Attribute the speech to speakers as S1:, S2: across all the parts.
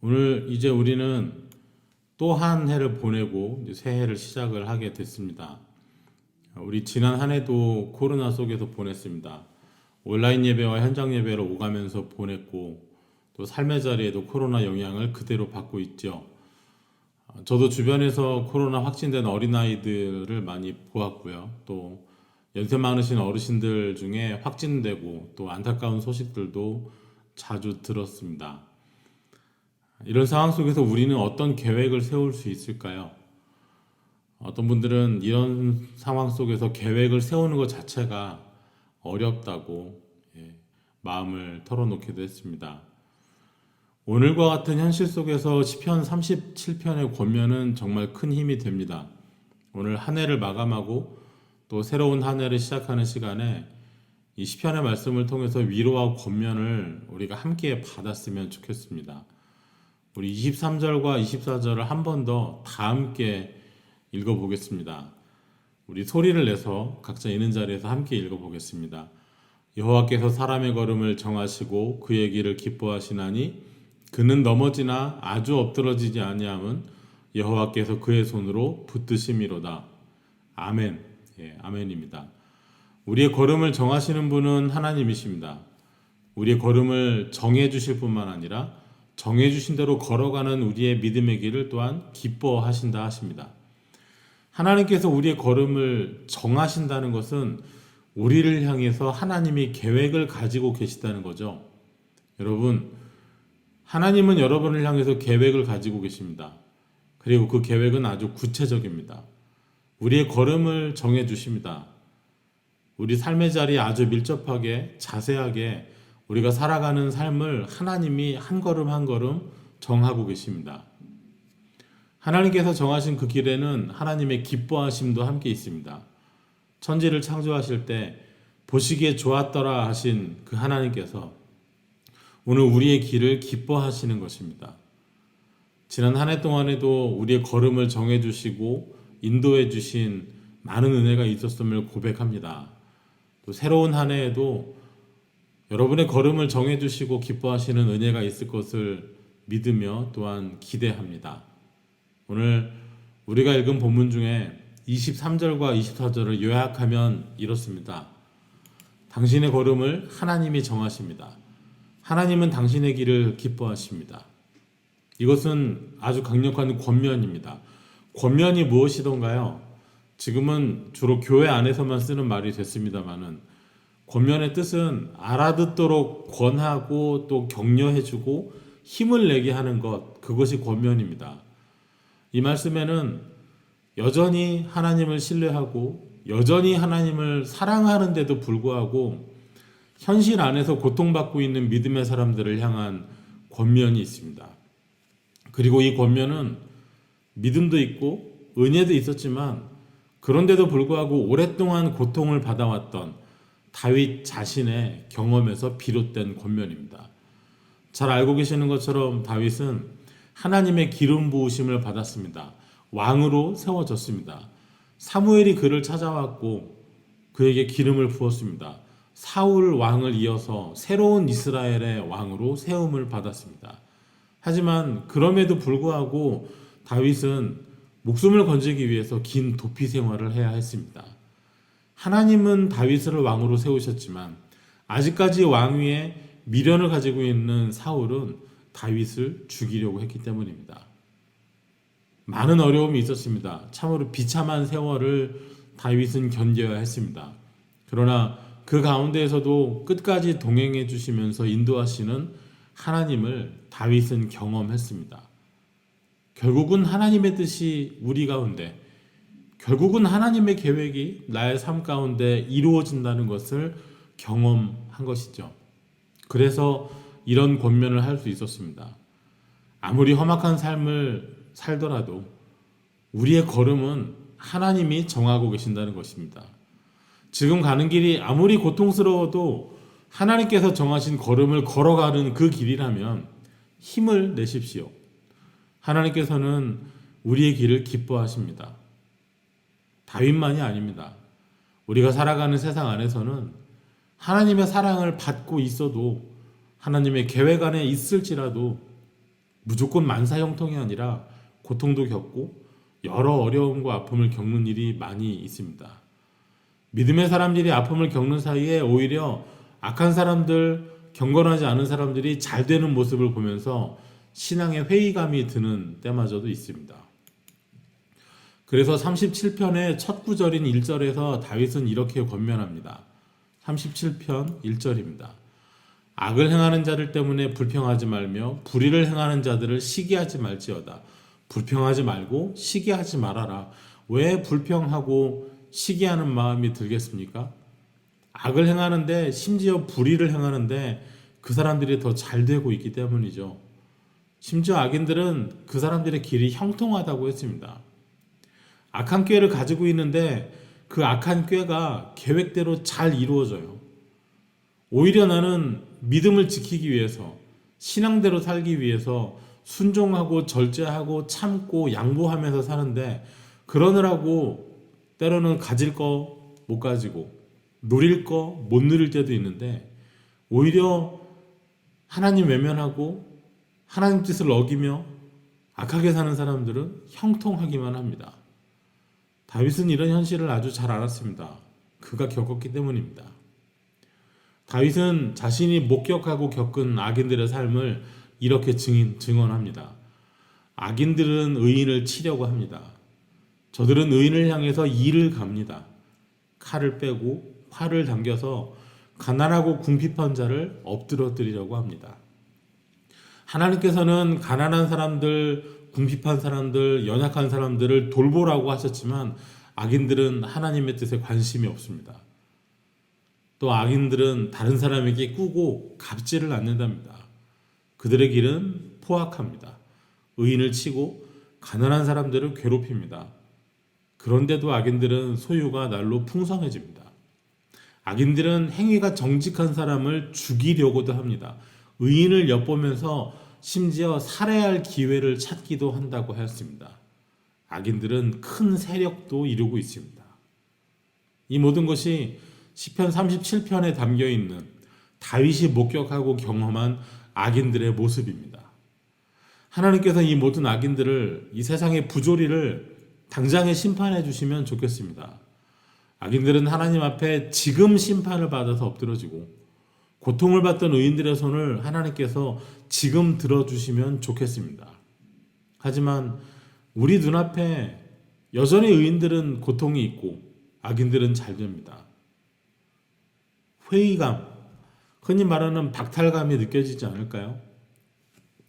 S1: 오늘 이제 우리는 또 한 해를 보내고 이제 새해를 시작을 하게 됐습니다. 우리 지난 한 해도 코로나 속에서 보냈습니다. 온라인 예배와 현장 예배를 오가면서 보냈고 또 삶의 자리에도 코로나 영향을 그대로 받고 있죠. 저도 주변에서 코로나 확진된 어린아이들을 많이 보았고요. 또 연세 많으신 어르신들 중에 확진되고 또 안타까운 소식들도 자주 들었습니다. 이런 상황 속에서 우리는 어떤 계획을 세울 수 있을까요? 어떤 분들은 이런 상황 속에서 계획을 세우는 것 자체가 어렵다고 마음을 털어놓기도 했습니다. 오늘과 같은 현실 속에서 시편 37편의 권면은 정말 큰 힘이 됩니다. 오늘 한 해를 마감하고 또 새로운 한 해를 시작하는 시간에 이 시편의 말씀을 통해서 위로와 권면을 우리가 함께 받았으면 좋겠습니다. 우리 23절과 24절을 한 번 더 다 함께 읽어보겠습니다. 우리 소리를 내서 각자 있는 자리에서 함께 읽어보겠습니다. 여호와께서 사람의 걸음을 정하시고 그의 길을 기뻐하시나니 그는 넘어지나 아주 엎드러지지 아니함은 여호와께서 그의 손으로 붙드심이로다. 아멘. 아멘입니다. 우리의 걸음을 정하시는 분은 하나님이십니다. 우리의 걸음을 정해주실 뿐만 아니라 정해주신 대로 걸어가는 우리의 믿음의 길을 또한 기뻐하신다 하십니다. 하나님께서 우리의 걸음을 정하신다는 것은 우리를 향해서 하나님이 계획을 가지고 계시다는 거죠. 여러분, 하나님은 여러분을 향해서 계획을 가지고 계십니다. 그리고 그 계획은 아주 구체적입니다. 우리의 걸음을 정해주십니다. 우리 삶의 자리에 아주 밀접하게 자세하게 우리가 살아가는 삶을 하나님이 한 걸음 한 걸음 정하고 계십니다. 하나님께서 정하신 그 길에는 하나님의 기뻐하심도 함께 있습니다. 천지를 창조하실 때 보시기에 좋았더라 하신 그 하나님께서 오늘 우리의 길을 기뻐하시는 것입니다. 지난 한 해 동안에도 우리의 걸음을 정해주시고 인도해주신 많은 은혜가 있었음을 고백합니다. 또 새로운 한 해에도 여러분의 걸음을 정해주시고 기뻐하시는 은혜가 있을 것을 믿으며 또한 기대합니다. 오늘 우리가 읽은 본문 중에 23절과 24절을 요약하면 이렇습니다. 당신의 걸음을 하나님이 정하십니다. 하나님은 당신의 길을 기뻐하십니다. 이것은 아주 강력한 권면입니다. 권면이 무엇이던가요? 지금은 주로 교회 안에서만 쓰는 말이 됐습니다마는 권면의 뜻은 알아듣도록 권하고 또 격려해주고 힘을 내게 하는 것, 그것이 권면입니다. 이 말씀에는 여전히 하나님을 신뢰하고 여전히 하나님을 사랑하는데도 불구하고 현실 안에서 고통받고 있는 믿음의 사람들을 향한 권면이 있습니다. 그리고 이 권면은 믿음도 있고 은혜도 있었지만 그런데도 불구하고 오랫동안 고통을 받아왔던 다윗 자신의 경험에서 비롯된 권면입니다. 잘 알고 계시는 것처럼 다윗은 하나님의 기름 부으심을 받았습니다. 왕으로 세워졌습니다. 사무엘이 그를 찾아왔고 그에게 기름을 부었습니다. 사울 왕을 이어서 새로운 이스라엘의 왕으로 세움을 받았습니다. 하지만 그럼에도 불구하고 다윗은 목숨을 건지기 위해서 긴 도피 생활을 해야 했습니다. 하나님은 다윗을 왕으로 세우셨지만 아직까지 왕위에 미련을 가지고 있는 사울은 다윗을 죽이려고 했기 때문입니다. 많은 어려움이 있었습니다. 참으로 비참한 세월을 다윗은 견뎌야 했습니다. 그러나 그 가운데에서도 끝까지 동행해 주시면서 인도하시는 하나님을 다윗은 경험했습니다. 결국은 하나님의 뜻이 우리 가운데, 결국은 하나님의 계획이 나의 삶 가운데 이루어진다는 것을 경험한 것이죠. 그래서 이런 권면을 할 수 있었습니다. 아무리 험악한 삶을 살더라도 우리의 걸음은 하나님이 정하고 계신다는 것입니다. 지금 가는 길이 아무리 고통스러워도 하나님께서 정하신 걸음을 걸어가는 그 길이라면 힘을 내십시오. 하나님께서는 우리의 길을 기뻐하십니다. 다윗만이 아닙니다. 우리가 살아가는 세상 안에서는 하나님의 사랑을 받고 있어도 하나님의 계획 안에 있을지라도 무조건 만사 형통이 아니라 고통도 겪고 여러 어려움과 아픔을 겪는 일이 많이 있습니다. 믿음의 사람들이 아픔을 겪는 사이에 오히려 악한 사람들, 경건하지 않은 사람들이 잘 되는 모습을 보면서 신앙의 회의감이 드는 때마저도 있습니다. 그래서 37편의 첫 구절인 1절에서 다윗은 이렇게 권면합니다. 37편 1절입니다. 악을 행하는 자들 때문에 불평하지 말며 불의를 행하는 자들을 시기하지 말지어다. 불평하지 말고 시기하지 말아라. 왜 불평하고 시기하는 마음이 들겠습니까? 악을 행하는데, 심지어 불의를 행하는데 그 사람들이 더 잘 되고 있기 때문이죠. 심지어 악인들은 그 사람들의 길이 형통하다고 했습니다. 악한 꾀를 가지고 있는데 그 악한 꾀가 계획대로 잘 이루어져요. 오히려 나는 믿음을 지키기 위해서, 신앙대로 살기 위해서 순종하고 절제하고 참고 양보하면서 사는데, 그러느라고 때로는 가질 거 못 가지고 누릴 거 못 누릴 때도 있는데, 오히려 하나님 외면하고 하나님 뜻을 어기며 악하게 사는 사람들은 형통하기만 합니다. 다윗은 이런 현실을 아주 잘 알았습니다. 그가 겪었기 때문입니다. 다윗은 자신이 목격하고 겪은 악인들의 삶을 이렇게 증언합니다. 악인들은 의인을 치려고 합니다. 저들은 의인을 향해서 이를 갑니다. 칼을 빼고 활을 당겨서 가난하고 궁핍한 자를 엎드러뜨리려고 합니다. 하나님께서는 가난한 사람들, 궁핍한 사람들, 연약한 사람들을 돌보라고 하셨지만 악인들은 하나님의 뜻에 관심이 없습니다. 또 악인들은 다른 사람에게 꾸고 갚지를 않는답니다. 그들의 길은 포악합니다. 의인을 치고 가난한 사람들을 괴롭힙니다. 그런데도 악인들은 소유가 날로 풍성해집니다. 악인들은 행위가 정직한 사람을 죽이려고도 합니다. 의인을 엿보면서 심지어 살해할 기회를 찾기도 한다고 하였습니다. 악인들은 큰 세력도 이루고 있습니다. 이 모든 것이 시편 37편에 담겨 있는 다윗이 목격하고 경험한 악인들의 모습입니다. 하나님께서 이 모든 악인들을, 이 세상의 부조리를 당장에 심판해 주시면 좋겠습니다. 악인들은 하나님 앞에 지금 심판을 받아서 엎드러지고, 고통을 받던 의인들의 손을 하나님께서 지금 들어주시면 좋겠습니다. 하지만 우리 눈앞에 여전히 의인들은 고통이 있고 악인들은 잘 됩니다. 회의감, 흔히 말하는 박탈감이 느껴지지 않을까요?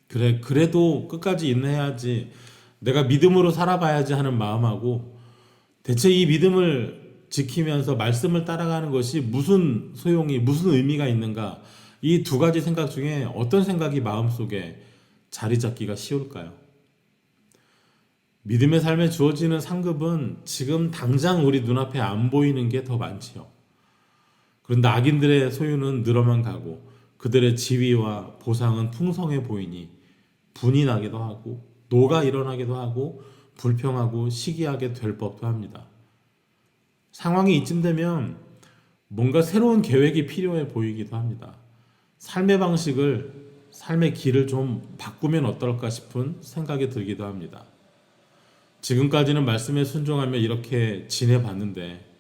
S1: 그래도 끝까지 인내해야지, 내가 믿음으로 살아봐야지 하는 마음하고, 대체 이 믿음을 지키면서 말씀을 따라가는 것이 무슨 소용이, 무슨 의미가 있는가, 이 두 가지 생각 중에 어떤 생각이 마음속에 자리 잡기가 쉬울까요? 믿음의 삶에 주어지는 상급은 지금 당장 우리 눈앞에 안 보이는 게 더 많지요. 그런데 악인들의 소유는 늘어만 가고 그들의 지위와 보상은 풍성해 보이니 분이 나기도 하고 노가 일어나기도 하고 불평하고 시기하게 될 법도 합니다. 상황이 이쯤 되면 뭔가 새로운 계획이 필요해 보이기도 합니다. 삶의 방식을, 삶의 길을 좀 바꾸면 어떨까 싶은 생각이 들기도 합니다. 지금까지는 말씀에 순종하며 이렇게 지내봤는데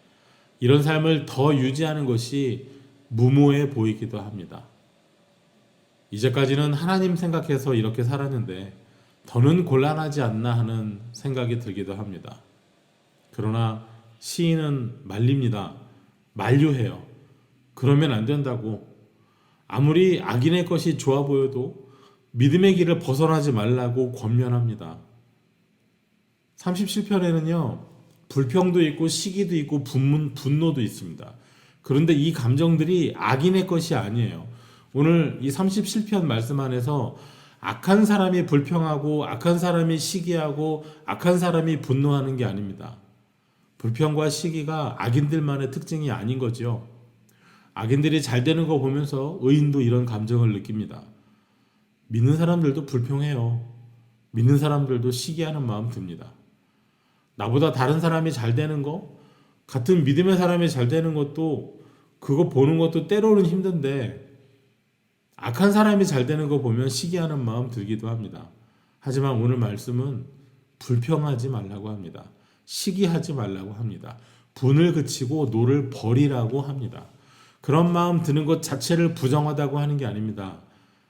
S1: 이런 삶을 더 유지하는 것이 무모해 보이기도 합니다. 이제까지는 하나님 생각해서 이렇게 살았는데 더는 곤란하지 않나 하는 생각이 들기도 합니다. 그러나 시인은 말립니다. 만류해요. 그러면 안 된다고. 아무리 악인의 것이 좋아 보여도 믿음의 길을 벗어나지 말라고 권면합니다. 37편에는요, 불평도 있고 시기도 있고 분노도 있습니다. 그런데 이 감정들이 악인의 것이 아니에요. 오늘 이 37편 말씀 안에서 악한 사람이 불평하고 악한 사람이 시기하고 악한 사람이 분노하는 게 아닙니다. 불평과 시기가 악인들만의 특징이 아닌 거죠. 악인들이 잘 되는 거 보면서 의인도 이런 감정을 느낍니다. 믿는 사람들도 불평해요. 믿는 사람들도 시기하는 마음 듭니다. 나보다 다른 사람이 잘 되는 거, 같은 믿음의 사람이 잘 되는 것도, 그거 보는 것도 때로는 힘든데 악한 사람이 잘 되는 거 보면 시기하는 마음 들기도 합니다. 하지만 오늘 말씀은 불평하지 말라고 합니다. 시기하지 말라고 합니다. 분을 그치고 노를 버리라고 합니다. 그런 마음 드는 것 자체를 부정하다고 하는 게 아닙니다.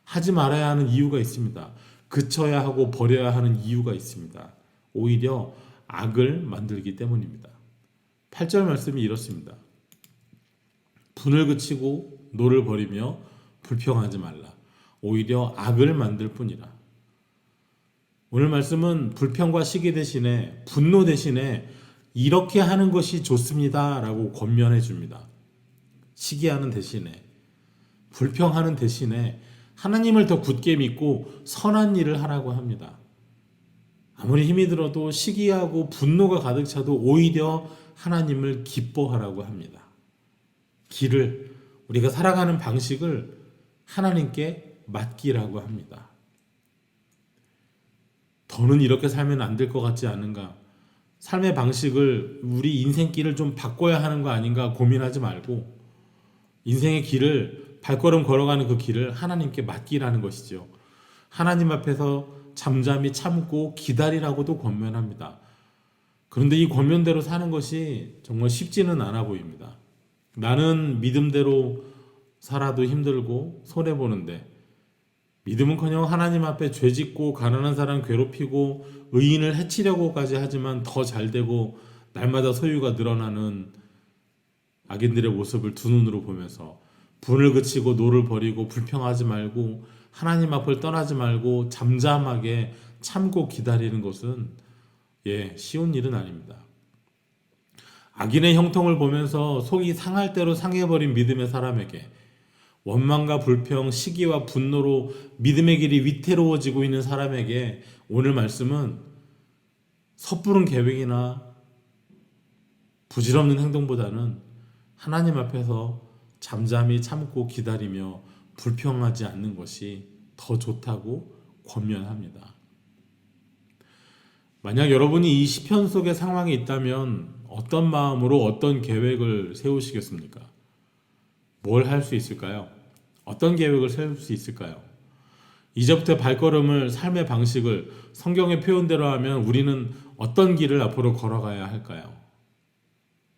S1: 하지 말아야 하는 이유가 있습니다. 그쳐야 하고 버려야 하는 이유가 있습니다. 오히려 악을 만들기 때문입니다. 8절 말씀이 이렇습니다. 분을 그치고 노를 버리며 불평하지 말라. 오히려 악을 만들 뿐이라. 오늘 말씀은 불평과 시기 대신에 분노 대신에 이렇게 하는 것이 좋습니다 라고 권면해 줍니다. 시기하는 대신에 불평하는 대신에 하나님을 더 굳게 믿고 선한 일을 하라고 합니다. 아무리 힘이 들어도 시기하고 분노가 가득 차도 오히려 하나님을 기뻐하라고 합니다. 길을, 우리가 살아가는 방식을 하나님께 맡기라고 합니다. 더는 이렇게 살면 안 될 것 같지 않은가? 삶의 방식을, 우리 인생길을 좀 바꿔야 하는 거 아닌가 고민하지 말고 인생의 길을, 발걸음 걸어가는 그 길을 하나님께 맡기라는 것이죠. 하나님 앞에서 잠잠히 참고 기다리라고도 권면합니다. 그런데 이 권면대로 사는 것이 정말 쉽지는 않아 보입니다. 나는 믿음대로 살아도 힘들고 손해보는데 믿음은커녕 하나님 앞에 죄짓고 가난한 사람 괴롭히고 의인을 해치려고까지 하지만 더 잘되고 날마다 소유가 늘어나는 악인들의 모습을 두 눈으로 보면서 분을 그치고 노를 버리고 불평하지 말고 하나님 앞을 떠나지 말고 잠잠하게 참고 기다리는 것은 쉬운 일은 아닙니다. 악인의 형통을 보면서 속이 상할 대로 상해버린 믿음의 사람에게 원망과 불평, 시기와 분노로 믿음의 길이 위태로워지고 있는 사람에게 오늘 말씀은 섣부른 계획이나 부질없는 행동보다는 하나님 앞에서 잠잠히 참고 기다리며 불평하지 않는 것이 더 좋다고 권면합니다. 만약 여러분이 이 시편 속의 상황에 있다면 어떤 마음으로 어떤 계획을 세우시겠습니까? 뭘 할 수 있을까요? 어떤 계획을 세울 수 있을까요? 이제부터 발걸음을, 삶의 방식을 성경의 표현대로 하면 우리는 어떤 길을 앞으로 걸어가야 할까요?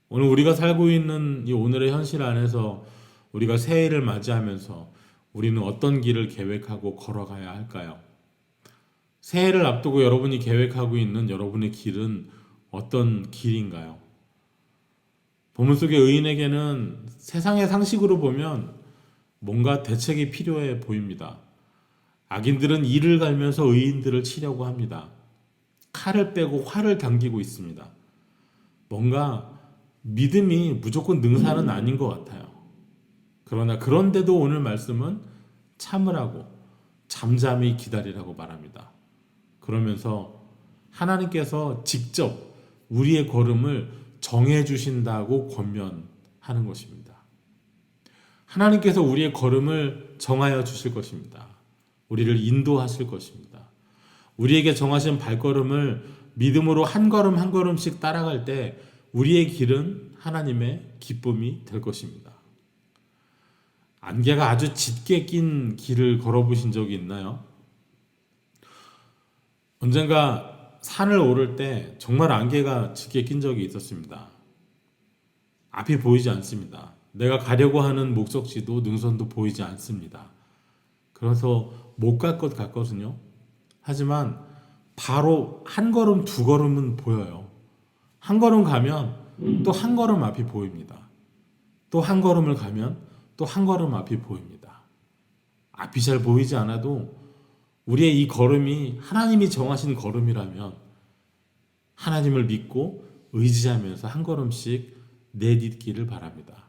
S1: 오늘 우리가 살고 있는 이 오늘의 현실 안에서 우리가 새해를 맞이하면서 우리는 어떤 길을 계획하고 걸어가야 할까요? 새해를 앞두고 여러분이 계획하고 있는 여러분의 길은 어떤 길인가요? 본문 속의 의인에게는 세상의 상식으로 보면 뭔가 대책이 필요해 보입니다. 악인들은 이를 갈면서 의인들을 치려고 합니다. 칼을 빼고 활을 당기고 있습니다. 뭔가 믿음이 무조건 능사는 아닌 것 같아요. 그러나 그런데도 오늘 말씀은 참으라고, 잠잠히 기다리라고 말합니다. 그러면서 하나님께서 직접 우리의 걸음을 정해주신다고 권면하는 것입니다. 하나님께서 우리의 걸음을 정하여 주실 것입니다. 우리를 인도하실 것입니다. 우리에게 정하신 발걸음을 믿음으로 한 걸음 한 걸음씩 따라갈 때 우리의 길은 하나님의 기쁨이 될 것입니다. 안개가 아주 짙게 낀 길을 걸어보신 적이 있나요? 언젠가 산을 오를 때 정말 안개가 짙게 낀 적이 있었습니다. 앞이 보이지 않습니다. 내가 가려고 하는 목적지도 능선도 보이지 않습니다. 그래서 못 갈 것 같거든요. 하지만 바로 한 걸음 두 걸음은 보여요. 한 걸음 가면 또 한 걸음 앞이 보입니다. 또 한 걸음을 가면 또 한 걸음 앞이 보입니다. 앞이 잘 보이지 않아도 우리의 이 걸음이 하나님이 정하신 걸음이라면 하나님을 믿고 의지하면서 한 걸음씩 내딛기를 바랍니다.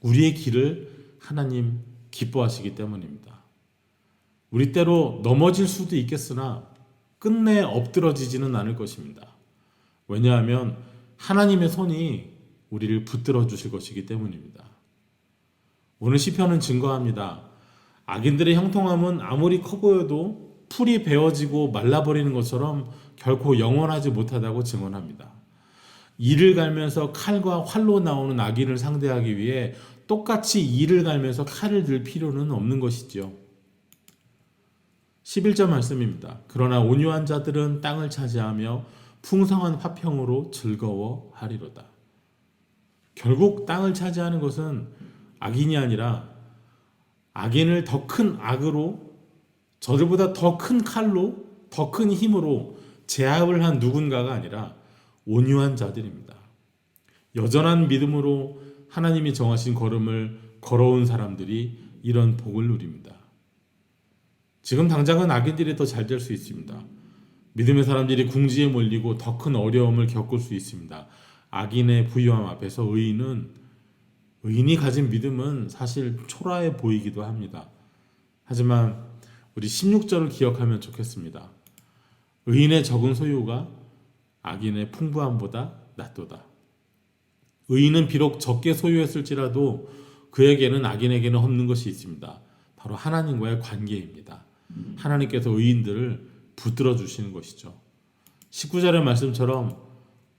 S1: 우리의 길을 하나님 기뻐하시기 때문입니다. 우리 때로 넘어질 수도 있겠으나 끝내 엎드러지지는 않을 것입니다. 왜냐하면 하나님의 손이 우리를 붙들어 주실 것이기 때문입니다. 오늘 시편은 증거합니다. 악인들의 형통함은 아무리 커 보여도 풀이 베어지고 말라버리는 것처럼 결코 영원하지 못하다고 증언합니다. 이를 갈면서 칼과 활로 나오는 악인을 상대하기 위해 똑같이 이를 갈면서 칼을 들 필요는 없는 것이지요. 11절 말씀입니다. 그러나 온유한 자들은 땅을 차지하며 풍성한 화평으로 즐거워하리로다. 결국 땅을 차지하는 것은 악인이 아니라 악인을 더 큰 악으로, 저들보다 더 큰 칼로, 더 큰 힘으로 제압을 한 누군가가 아니라 온유한 자들입니다. 여전한 믿음으로 하나님이 정하신 걸음을 걸어온 사람들이 이런 복을 누립니다. 지금 당장은 악인들이 더 잘 될 수 있습니다. 믿음의 사람들이 궁지에 몰리고 더 큰 어려움을 겪을 수 있습니다. 악인의 부유함 앞에서 의인이 가진 믿음은 사실 초라해 보이기도 합니다. 하지만 우리 16절을 기억하면 좋겠습니다. 의인의 적은 소유가 악인의 풍부함보다 낫도다. 의인은 비록 적게 소유했을지라도 그에게는 악인에게는 없는 것이 있습니다. 바로 하나님과의 관계입니다. 하나님께서 의인들을 붙들어 주시는 것이죠. 19절의 말씀처럼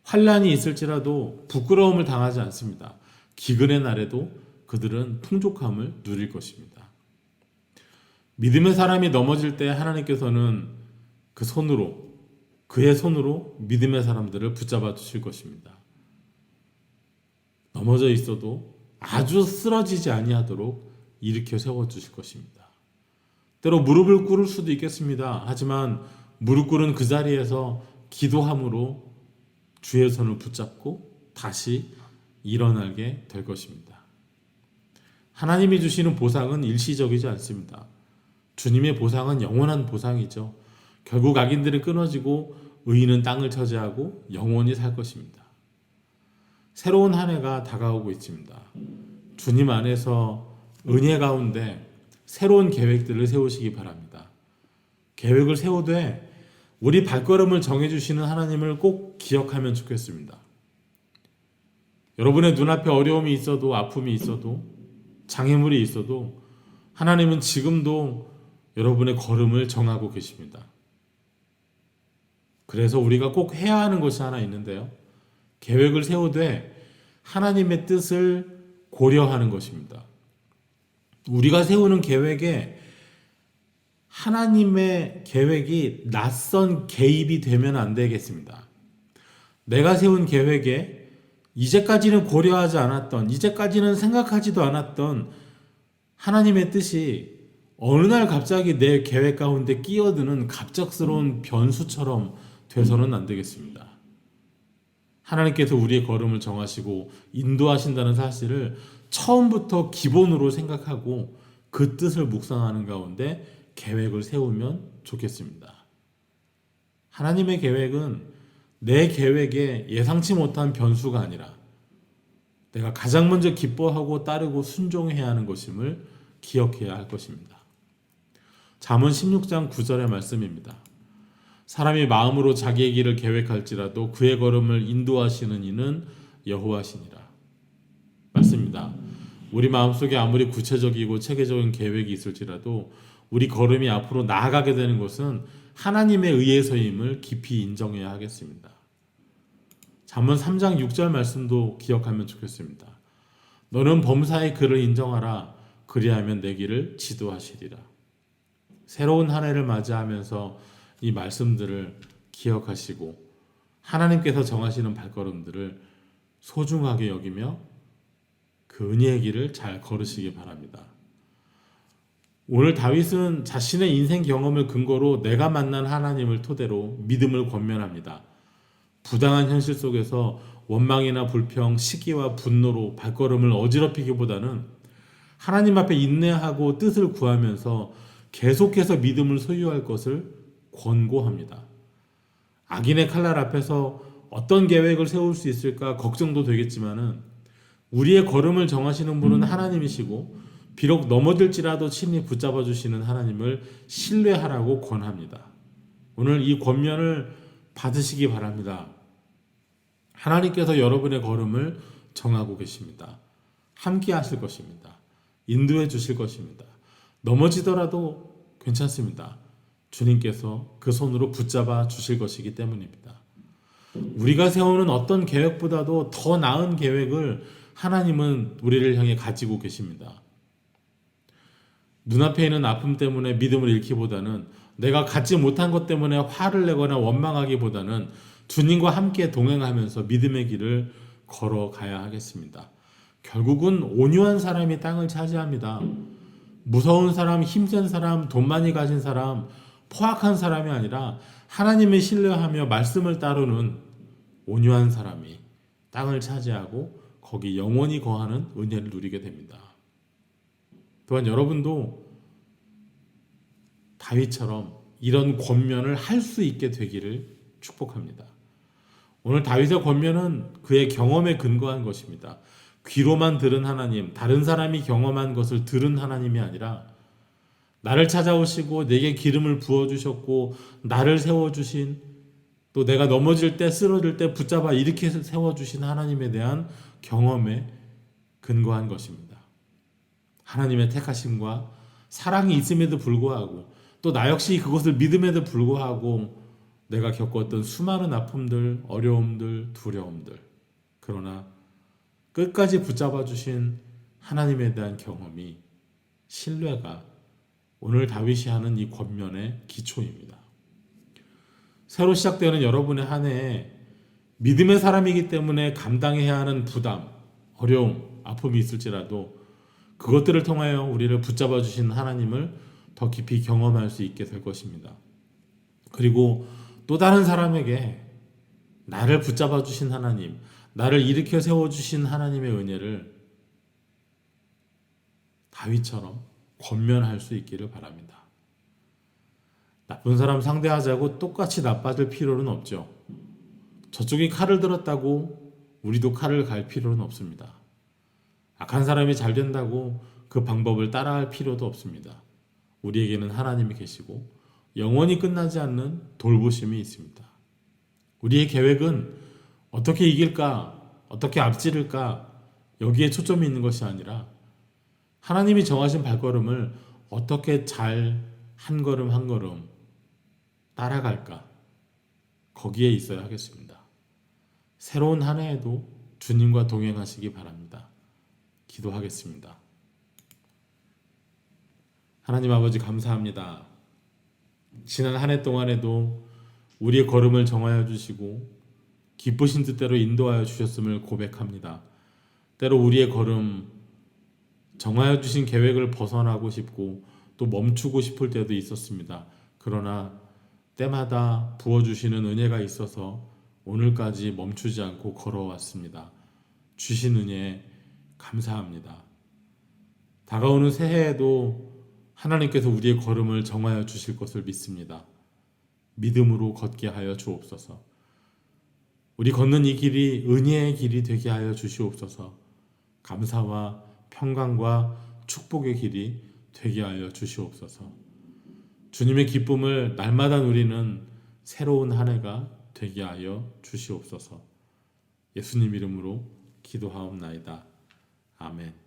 S1: 환난이 있을지라도 부끄러움을 당하지 않습니다. 기근의 날에도 그들은 풍족함을 누릴 것입니다. 믿음의 사람이 넘어질 때 하나님께서는 그의 손으로 믿음의 사람들을 붙잡아 주실 것입니다. 넘어져 있어도 아주 쓰러지지 아니하도록 일으켜 세워 주실 것입니다. 때로 무릎을 꿇을 수도 있겠습니다. 하지만 무릎 꿇은 그 자리에서 기도함으로 주의 손을 붙잡고 다시 일어나게 될 것입니다. 하나님이 주시는 보상은 일시적이지 않습니다. 주님의 보상은 영원한 보상이죠. 결국 악인들은 끊어지고 의인은 땅을 차지하고 영원히 살 것입니다. 새로운 한 해가 다가오고 있습니다. 주님 안에서 은혜 가운데 새로운 계획들을 세우시기 바랍니다. 계획을 세우되 우리 발걸음을 정해주시는 하나님을 꼭 기억하면 좋겠습니다. 여러분의 눈앞에 어려움이 있어도, 아픔이 있어도, 장애물이 있어도 하나님은 지금도 여러분의 걸음을 정하고 계십니다. 그래서 우리가 꼭 해야 하는 것이 하나 있는데요. 계획을 세우되 하나님의 뜻을 고려하는 것입니다. 우리가 세우는 계획에 하나님의 계획이 낯선 개입이 되면 안 되겠습니다. 내가 세운 계획에 이제까지는 고려하지 않았던, 이제까지는 생각하지도 않았던 하나님의 뜻이 어느 날 갑자기 내 계획 가운데 끼어드는 갑작스러운 변수처럼 돼서는 안 되겠습니다. 하나님께서 우리의 걸음을 정하시고 인도하신다는 사실을 처음부터 기본으로 생각하고 그 뜻을 묵상하는 가운데 계획을 세우면 좋겠습니다. 하나님의 계획은 내 계획에 예상치 못한 변수가 아니라 내가 가장 먼저 기뻐하고 따르고 순종해야 하는 것임을 기억해야 할 것입니다. 잠언 16장 9절의 말씀입니다. 사람이 마음으로 자기의 길을 계획할지라도 그의 걸음을 인도하시는 이는 여호와시니라. 맞습니다. 우리 마음속에 아무리 구체적이고 체계적인 계획이 있을지라도 우리 걸음이 앞으로 나아가게 되는 것은 하나님에 의해서임을 깊이 인정해야 하겠습니다. 잠언 3장 6절 말씀도 기억하면 좋겠습니다. 너는 범사의 그를 인정하라. 그리하면 내 길을 지도하시리라. 새로운 한 해를 맞이하면서 이 말씀들을 기억하시고 하나님께서 정하시는 발걸음들을 소중하게 여기며 그 은혜의 길을 잘 걸으시기 바랍니다. 오늘 다윗은 자신의 인생 경험을 근거로 내가 만난 하나님을 토대로 믿음을 권면합니다. 부당한 현실 속에서 원망이나 불평, 시기와 분노로 발걸음을 어지럽히기보다는 하나님 앞에 인내하고 뜻을 구하면서 계속해서 믿음을 소유할 것을 권고합니다. 악인의 칼날 앞에서 어떤 계획을 세울 수 있을까 걱정도 되겠지만은 우리의 걸음을 정하시는 분은 하나님이시고 비록 넘어질지라도 친히 붙잡아 주시는 하나님을 신뢰하라고 권합니다. 오늘 이 권면을 받으시기 바랍니다. 하나님께서 여러분의 걸음을 정하고 계십니다. 함께 하실 것입니다. 인도해 주실 것입니다. 넘어지더라도 괜찮습니다. 주님께서 그 손으로 붙잡아 주실 것이기 때문입니다. 우리가 세우는 어떤 계획보다도 더 나은 계획을 하나님은 우리를 향해 가지고 계십니다. 눈앞에 있는 아픔 때문에 믿음을 잃기보다는 내가 갖지 못한 것 때문에 화를 내거나 원망하기보다는 주님과 함께 동행하면서 믿음의 길을 걸어가야 하겠습니다. 결국은 온유한 사람이 땅을 차지합니다. 무서운 사람, 힘센 사람, 돈 많이 가진 사람, 포악한 사람이 아니라 하나님을 신뢰하며 말씀을 따르는 온유한 사람이 땅을 차지하고 거기 영원히 거하는 은혜를 누리게 됩니다. 또한 여러분도 다윗처럼 이런 권면을 할 수 있게 되기를 축복합니다. 오늘 다윗의 권면은 그의 경험에 근거한 것입니다. 귀로만 들은 하나님, 다른 사람이 경험한 것을 들은 하나님이 아니라 나를 찾아오시고 내게 기름을 부어주셨고 나를 세워주신, 또 내가 넘어질 때 쓰러질 때 붙잡아 이렇게 세워주신 하나님에 대한 경험에 근거한 것입니다. 하나님의 택하심과 사랑이 있음에도 불구하고 또 나 역시 그것을 믿음에도 불구하고 내가 겪었던 수많은 아픔들, 어려움들, 두려움들, 그러나 끝까지 붙잡아 주신 하나님에 대한 경험이, 신뢰가 오늘 다윗이 하는 이 권면의 기초입니다. 새로 시작되는 여러분의 한 해에 믿음의 사람이기 때문에 감당해야 하는 부담, 어려움, 아픔이 있을지라도 그것들을 통하여 우리를 붙잡아 주신 하나님을 더 깊이 경험할 수 있게 될 것입니다. 그리고 또 다른 사람에게 나를 붙잡아 주신 하나님, 나를 일으켜 세워 주신 하나님의 은혜를 다윗처럼 권면할 수 있기를 바랍니다. 나쁜 사람 상대하자고 똑같이 나빠질 필요는 없죠. 저쪽이 칼을 들었다고 우리도 칼을 갈 필요는 없습니다. 악한 사람이 잘 된다고 그 방법을 따라할 필요도 없습니다. 우리에게는 하나님이 계시고 영원히 끝나지 않는 돌보심이 있습니다. 우리의 계획은 어떻게 이길까, 어떻게 앞지를까, 여기에 초점이 있는 것이 아니라 하나님이 정하신 발걸음을 어떻게 잘 한 걸음 한 걸음 따라갈까, 거기에 있어야 하겠습니다. 새로운 한 해에도 주님과 동행하시기 바랍니다. 기도하겠습니다. 하나님 아버지, 감사합니다. 지난 한 해 동안에도 우리의 걸음을 정하여 주시고 기쁘신 뜻대로 인도하여 주셨음을 고백합니다. 때로 우리의 걸음, 정하여 주신 계획을 벗어나고 싶고 또 멈추고 싶을 때도 있었습니다. 그러나 때마다 부어주시는 은혜가 있어서 오늘까지 멈추지 않고 걸어왔습니다. 주신 은혜에 감사합니다. 다가오는 새해에도 하나님께서 우리의 걸음을 정하여 주실 것을 믿습니다. 믿음으로 걷게 하여 주옵소서. 우리 걷는 이 길이 은혜의 길이 되게 하여 주시옵소서. 감사와 평강과 축복의 길이 되게 하여 주시옵소서. 주님의 기쁨을 날마다 누리는 새로운 한 해가 되게 하여 주시옵소서. 예수님 이름으로 기도하옵나이다. 아멘.